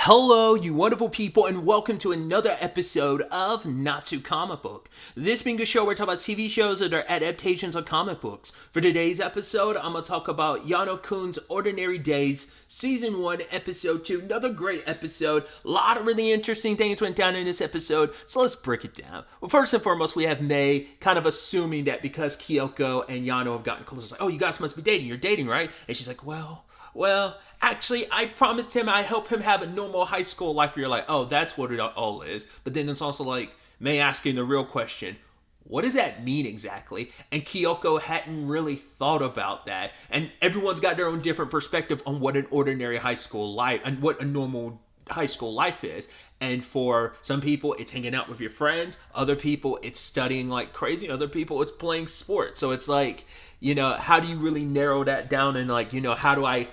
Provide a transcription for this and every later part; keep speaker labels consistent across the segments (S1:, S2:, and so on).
S1: Hello, you wonderful people, and welcome to another episode of Not Too Comic Book. This being a show where I talk about TV shows that are adaptations of comic books. For today's episode, I'm going to talk about Yano-kun's Ordinary Days, Season 1, Episode 2. Another great episode. A lot of really interesting things went down in this episode, so let's break it down. Well, first and foremost, we have Mei kind of assuming that because Kyoko and Yano have gotten closer, it's like, oh, you guys must be dating. You're dating, right? And she's like, Well, actually, I promised him I'd help him have a normal high school life. Where you're like, oh, that's what it all is. But then it's also like Mei asking the real question, what does that mean exactly? And Kyoko hadn't really thought about that. And everyone's got their own different perspective on what an ordinary high school life and what a normal high school life is. And for some people, it's hanging out with your friends. Other people, it's studying like crazy. Other people, it's playing sports. So it's like, you know, how do you really narrow that down? And like, you know, how do I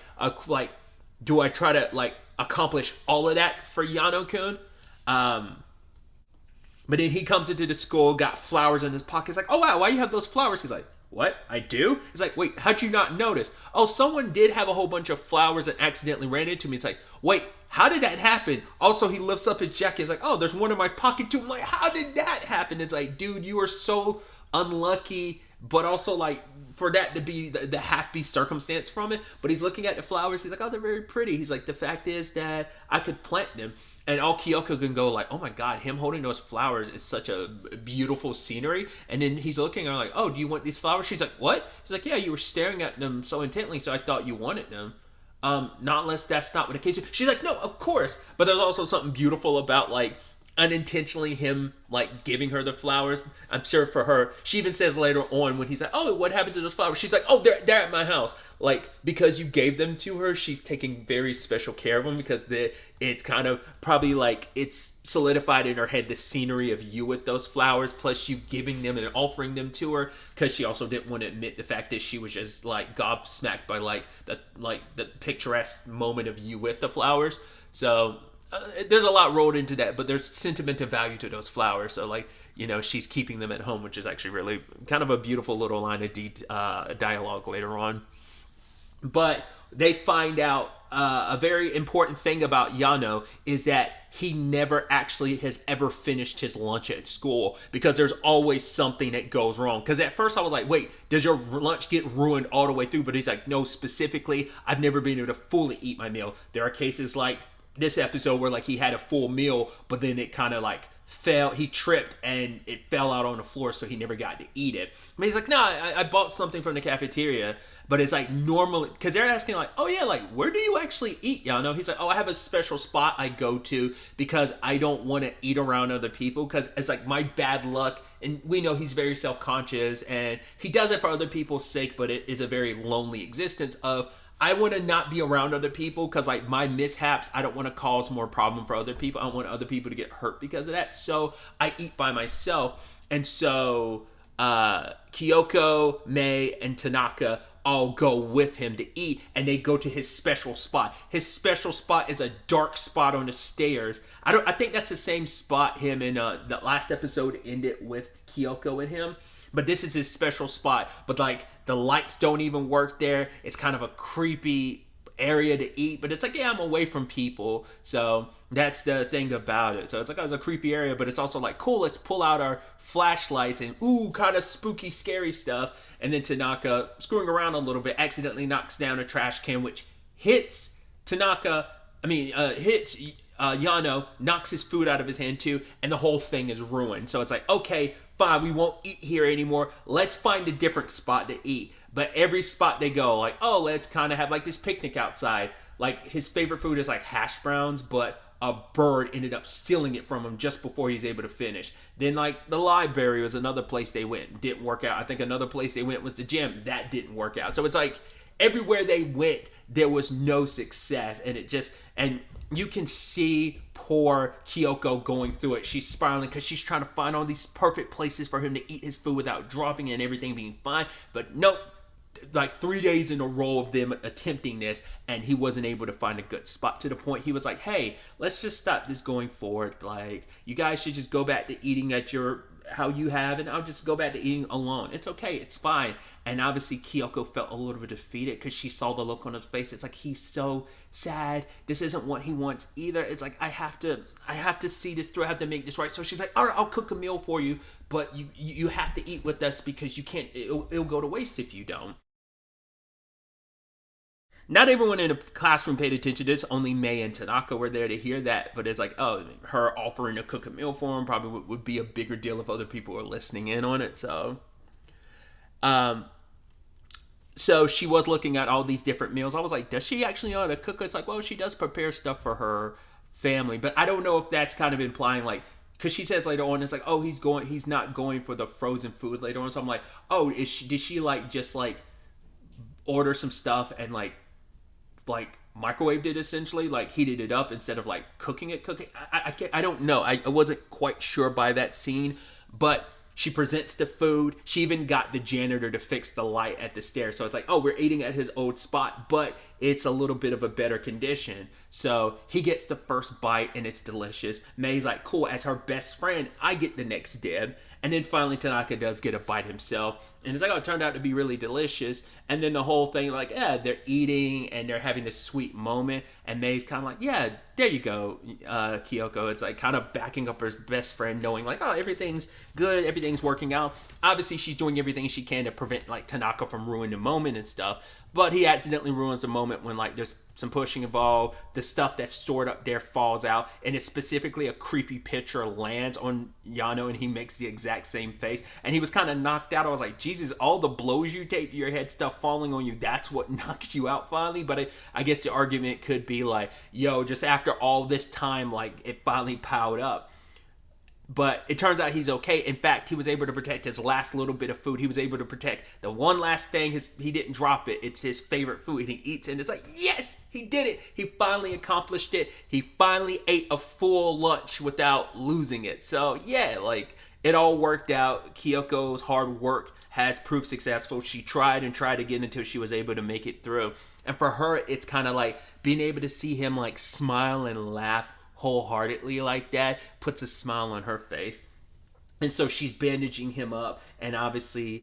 S1: do I try to like accomplish all of that for Yano-kun? But then he comes into the school, got flowers in his pocket. He's like, oh wow, why you have those flowers? He's like, what? I do? He's like, wait, how'd you not notice? Oh, someone did have a whole bunch of flowers and accidentally ran into me. It's like, wait, how did that happen? Also, he lifts up his jacket. He's like, oh, there's one in my pocket too. I'm like, how did that happen? It's like, dude, you are so unlucky, but also like, for that to be the happy circumstance from it. But he's looking at the flowers. He's like, oh, they're very pretty. He's like, the fact is that I could plant them. And all Kyoko can go like, oh my God, him holding those flowers is such a beautiful scenery. And then he's looking at her like, oh, do you want these flowers? She's like, what? She's like, yeah, you were staring at them so intently, so I thought you wanted them. Not unless that's not what the case is. She's like, no, of course. But there's also something beautiful about like unintentionally him like giving her the flowers. I'm sure for her, she even says later on when he's like, oh, what happened to those flowers? She's like, oh, they're at my house. Like, because you gave them to her, she's taking very special care of them because it's kind of probably like it's solidified in her head the scenery of you with those flowers, plus you giving them and offering them to her, because she also didn't want to admit the fact that she was just like gobsmacked by like the picturesque moment of you with the flowers. So there's a lot rolled into that, but there's sentimental value to those flowers. So like, you know, she's keeping them at home, which is actually really kind of a beautiful little line of dialogue later on. But they find out a very important thing about Yano is that he never actually has ever finished his lunch at school because there's always something that goes wrong. Because at first I was like, wait, does your lunch get ruined all the way through? But he's like, no, specifically, I've never been able to fully eat my meal. There are cases like this episode where like he had a full meal, but then it kind of like he tripped and it fell out on the floor, so he never got to eat it. But he's like, no, I bought something from the cafeteria. But it's like normally, because they're asking like, oh yeah, like where do you actually eat, Yano? He's like, oh, I have a special spot I go to because I don't want to eat around other people because it's like my bad luck. And we know he's very self-conscious and he does it for other people's sake, but it is a very lonely existence of, I want to not be around other people because like my mishaps, I don't want to cause more problem for other people. I don't want other people to get hurt because of that. So I eat by myself. And so Kyoko, Mei, and Tanaka all go with him to eat, and they go to his special spot. His special spot is a dark spot on the stairs. I think that's the same spot him in the last episode ended with Kyoko and him. But this is his special spot. But like the lights don't even work there. It's kind of a creepy area to eat. But it's like, yeah, I'm away from people. So that's the thing about it. So it's like, oh, it's a creepy area. But it's also like, cool, let's pull out our flashlights and ooh, kind of spooky, scary stuff. And then Tanaka, screwing around a little bit, accidentally knocks down a trash can, which hits Yano, knocks his food out of his hand too. And the whole thing is ruined. So it's like, okay, fine, we won't eat here anymore. Let's find a different spot to eat. But every spot they go, like, oh, let's kind of have like this picnic outside. Like his favorite food is like hash browns, but a bird ended up stealing it from him just before he's able to finish. Then like the library was another place they went. Didn't work out. I think another place they went was the gym. That didn't work out. So it's like everywhere they went, there was no success. And you can see poor Kyoko going through it. She's spiraling because she's trying to find all these perfect places for him to eat his food without dropping it and everything being fine. But nope, like 3 days in a row of them attempting this, and he wasn't able to find a good spot to the point he was like, hey, let's just stop this going forward. Like, you guys should just go back to eating at your how you have, and I'll just go back to eating alone. It's okay. It's fine. And obviously, Kyoko felt a little bit defeated because she saw the look on his face. It's like he's so sad. This isn't what he wants either. It's like I have to see this through. I have to make this right. So she's like, all right, I'll cook a meal for you, but you have to eat with us because you can't. It'll go to waste if you don't. Not everyone in the classroom paid attention to this. Only May and Tanaka were there to hear that. But it's like, oh, her offering to cook a meal for him probably would be a bigger deal if other people were listening in on it. Um, so she was looking at all these different meals. I was like, does she actually know how to cook? It's like, well, she does prepare stuff for her family. But I don't know if that's kind of implying like, because she says later on, it's like, oh, he's not going for the frozen food later on. So I'm like, oh, did she like just like order some stuff and like microwaved it, essentially, like heated it up instead of like cooking it. I don't know. I wasn't quite sure by that scene, but she presents the food. She even got the janitor to fix the light at the stairs. So it's like, oh, we're eating at his old spot, but it's a little bit of a better condition. So he gets the first bite and it's delicious. May's like, cool, as her best friend, I get the next dib. And then finally Tanaka does get a bite himself. And it's like, oh, it turned out to be really delicious. And then the whole thing, like, yeah, they're eating and they're having this sweet moment. And May's kind of like, yeah, there you go, Kyoko. It's like kind of backing up her best friend, knowing like, oh, everything's good, everything's working out. Obviously, she's doing everything she can to prevent like Tanaka from ruining the moment and stuff. But he accidentally ruins the moment when like there's some pushing involved. The stuff that's stored up there falls out, and it's specifically a creepy picture lands on Yano, and he makes the exact same face. And he was kind of knocked out. I was like, Jesus, all the blows you take to your head, stuff falling on you, that's what knocked you out finally. But I guess the argument could be like, yo, just after all this time, like it finally piled up. But it turns out he's okay. In fact, he was able to protect his last little bit of food. He was able to protect the one last thing. He didn't drop it. It's his favorite food. And he eats it. And it's like, yes, he did it. He finally accomplished it. He finally ate a full lunch without losing it. So, yeah, like, it all worked out. Kyoko's hard work has proved successful. She tried and tried again until she was able to make it through. And for her, it's kind of like being able to see him, like, smile and laugh wholeheartedly like that puts a smile on her face. And so she's bandaging him up, and obviously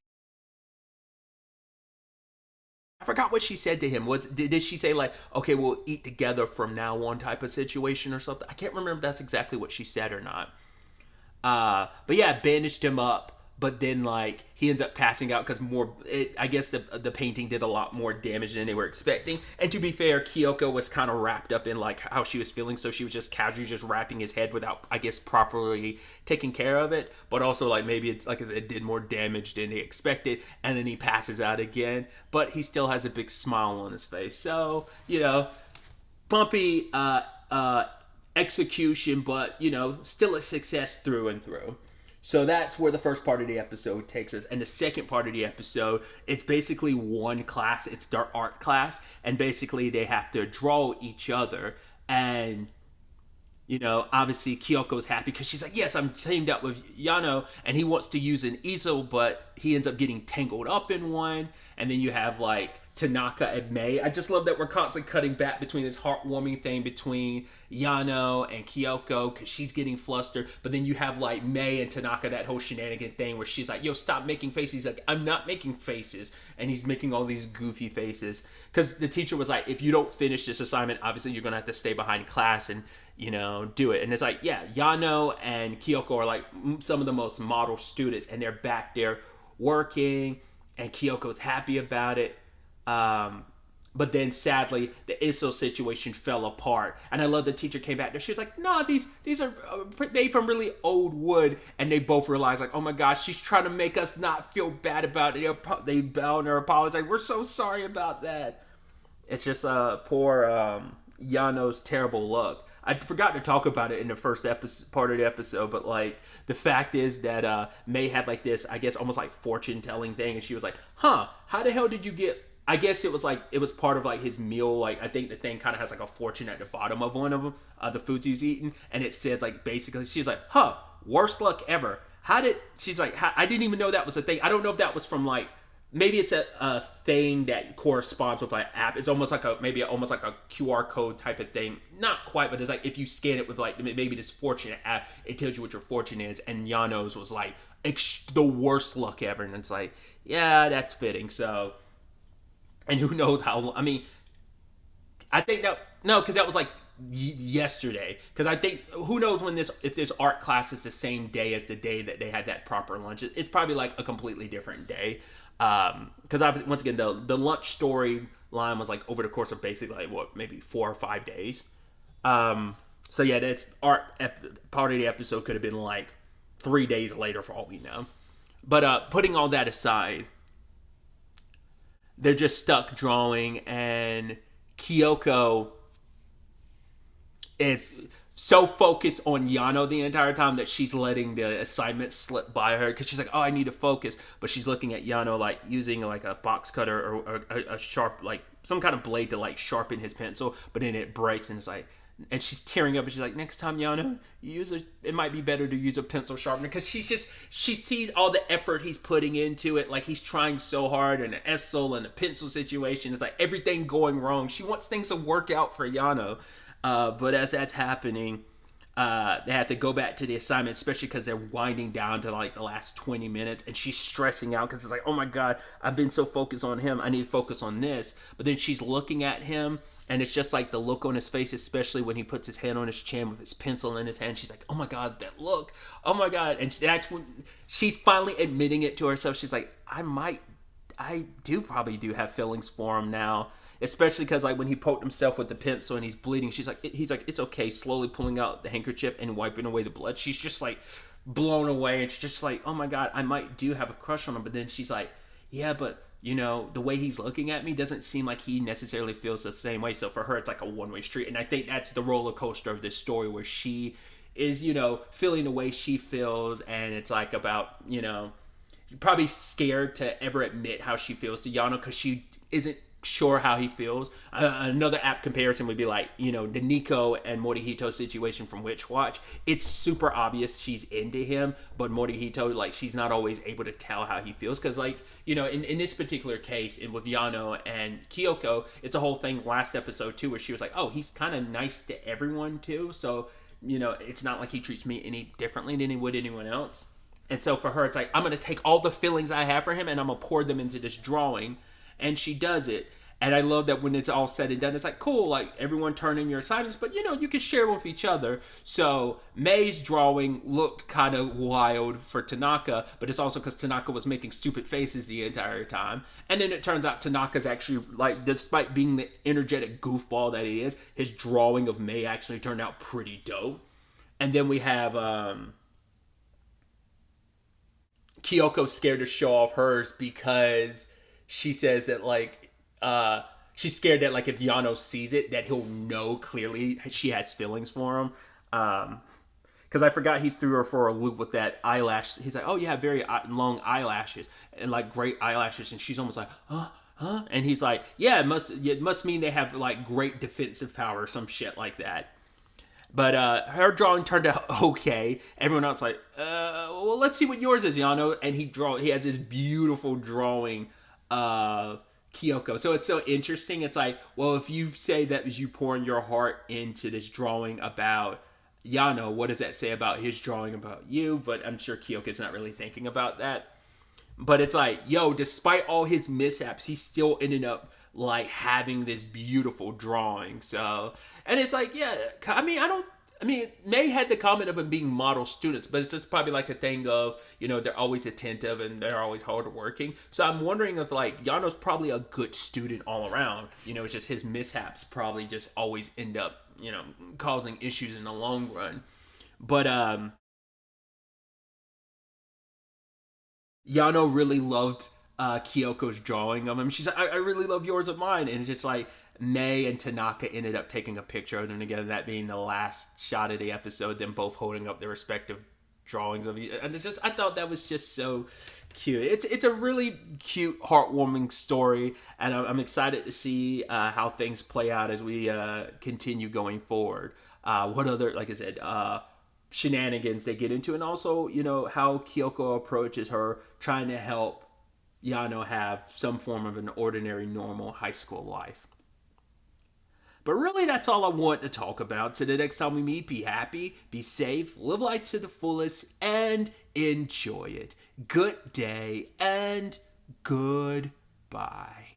S1: I forgot what she said to him. Did she say like, okay, we'll eat together from now on type of situation or something? I can't remember if that's exactly what she said or not. But yeah, bandaged him up. But then, like, he ends up passing out because I guess the painting did a lot more damage than they were expecting. And to be fair, Kyoko was kind of wrapped up in, like, how she was feeling. So she was just casually just wrapping his head without, I guess, properly taking care of it. But also, like, maybe it's, like I said, it did more damage than they expected. And then he passes out again. But he still has a big smile on his face. So, bumpy execution, but, still a success through and through. So that's where the first part of the episode takes us. And the second part of the episode, it's basically one class. It's their art class. And basically they have to draw each other. And, obviously Kyoko's happy because she's like, yes, I'm teamed up with Yano. And he wants to use an easel, but he ends up getting tangled up in one. And then you have, like, Tanaka and May. I just love that we're constantly cutting back between this heartwarming thing between Yano and Kyoko because she's getting flustered. But then you have like May and Tanaka, that whole shenanigan thing where she's like, yo, stop making faces. He's like, I'm not making faces. And he's making all these goofy faces because the teacher was like, if you don't finish this assignment, obviously you're going to have to stay behind class and, do it. And it's like, yeah, Yano and Kyoko are like some of the most model students and they're back there working and Kyoko's happy about it. But then sadly the ISO situation fell apart, and I love the teacher came back there. She was like, "No, these are made from really old wood," and they both realized like, "Oh my gosh, she's trying to make us not feel bad about it." They bow and apologize. We're so sorry about that. It's just poor Yano's terrible luck. I forgot to talk about it in the first part of the episode, but like the fact is that May had like this, I guess, almost like fortune telling thing, and she was like, "Huh? How the hell did you get?" I guess it was part of like his meal. Like I think the thing kind of has like a fortune at the bottom of one of them, the foods he's eating, and it says like basically she's like, worst luck ever. She's like, I didn't even know that was a thing. I don't know if that was from like maybe it's a thing that corresponds with an app. It's almost like almost like a QR code type of thing. Not quite, but it's like if you scan it with like maybe this fortunate app, it tells you what your fortune is. And Yano's was like the worst luck ever, and it's like, yeah, that's fitting. So, and who knows how? I mean, I think that no, because that was like yesterday. Because I think who knows when if this art class is the same day as the day that they had that proper lunch. It's probably like a completely different day. Because once again, the lunch story line was like over the course of basically like what maybe 4 or 5 days. So yeah, that's part of the episode could have been like 3 days later for all we know. But putting all that aside, they're just stuck drawing, and Kyoko is so focused on Yano the entire time that she's letting the assignment slip by her because she's like, oh, I need to focus. But she's looking at Yano like using like a box cutter or a sharp, like some kind of blade to like sharpen his pencil, but then it breaks and it's like, and she's tearing up and she's like, next time, Yano, it might be better to use a pencil sharpener, because she sees all the effort he's putting into it. Like he's trying so hard, and the easel and the pencil situation is like everything going wrong. She wants things to work out for Yano. But as that's happening, they have to go back to the assignment, especially because they're winding down to like the last 20 minutes, and she's stressing out because it's like, oh my God, I've been so focused on him. I need to focus on this. But then she's looking at him, and it's just like the look on his face, especially when he puts his hand on his chin with his pencil in his hand. She's like, oh my God, that look. Oh my God. And that's when she's finally admitting it to herself. She's like, I probably do have feelings for him now. Especially because like when he poked himself with the pencil and he's bleeding, he's like, it's okay, slowly pulling out the handkerchief and wiping away the blood. She's just like blown away, and she's just like, oh my God, I might do have a crush on him. But then she's like, yeah, but you know, the way he's looking at me doesn't seem like he necessarily feels the same way. So for her, it's like a one-way street. And I think that's the roller coaster of this story, where she is, you know, feeling the way she feels, and it's like about, you know, probably scared to ever admit how she feels to Yano because she isn't sure how he feels. Another app comparison would be like, you know, the Nico and Morihito situation from Witch Watch. It's super obvious she's into him, but Morihito, like, she's not always able to tell how he feels because, like, you know, in this particular case, and with Yano and Kyoko, it's a whole thing last episode too, where she was like, oh, he's kind of nice to everyone too, so, you know, it's not like he treats me any differently than he would anyone else. And so for her, it's like, I'm going to take all the feelings I have for him and I'm going to pour them into this drawing. And she does it. And I love that when it's all said and done, it's like, cool, like everyone turn in your assignments, but you know, you can share with each other. So Mei's drawing looked kind of wild for Tanaka, but it's also because Tanaka was making stupid faces the entire time. And then it turns out Tanaka's actually, like, despite being the energetic goofball that he is, his drawing of Mei actually turned out pretty dope. And then we have Kyoko scared to show off hers because she says that, like, she's scared that, like, if Yano sees it, that he'll know clearly she has feelings for him. Because I forgot he threw her for a loop with that eyelash. He's like, oh, you have very long eyelashes and, like, great eyelashes. And she's almost like, huh? And he's like, yeah, it must mean they have, like, great defensive power or some shit like that. But her drawing turned out okay. Everyone else like, well, let's see what yours is, Yano. And he has this beautiful drawing of Kyoko. So it's so interesting. It's like, well, if you say that you pouring your heart into this drawing about Yano, what does that say about his drawing about you? But I'm sure Kyoko's not really thinking about that. But it's like, yo, despite all his mishaps, he still ended up like having this beautiful drawing. So, and it's like, yeah, I mean, Mei had the comment of them being model students, but it's just probably like a thing of, you know, they're always attentive and they're always hardworking. So I'm wondering if, like, Yano's probably a good student all around. You know, it's just his mishaps probably just always end up, you know, causing issues in the long run. But Yano really loved Kyoko's drawing of him. She's like, I really love yours of mine. And it's just like Mei and Tanaka ended up taking a picture of them together, that being the last shot of the episode, them both holding up their respective drawings of you. And it's just, I thought that was just so cute. It's a really cute, heartwarming story, and I'm excited to see how things play out as we continue going forward. What other, like I said, shenanigans they get into, and also, you know, how Kyoko approaches her trying to help Yano have some form of an ordinary, normal high school life. But really, that's all I want to talk about. So the next time we meet, be happy, be safe, live life to the fullest, and enjoy it. Good day and goodbye.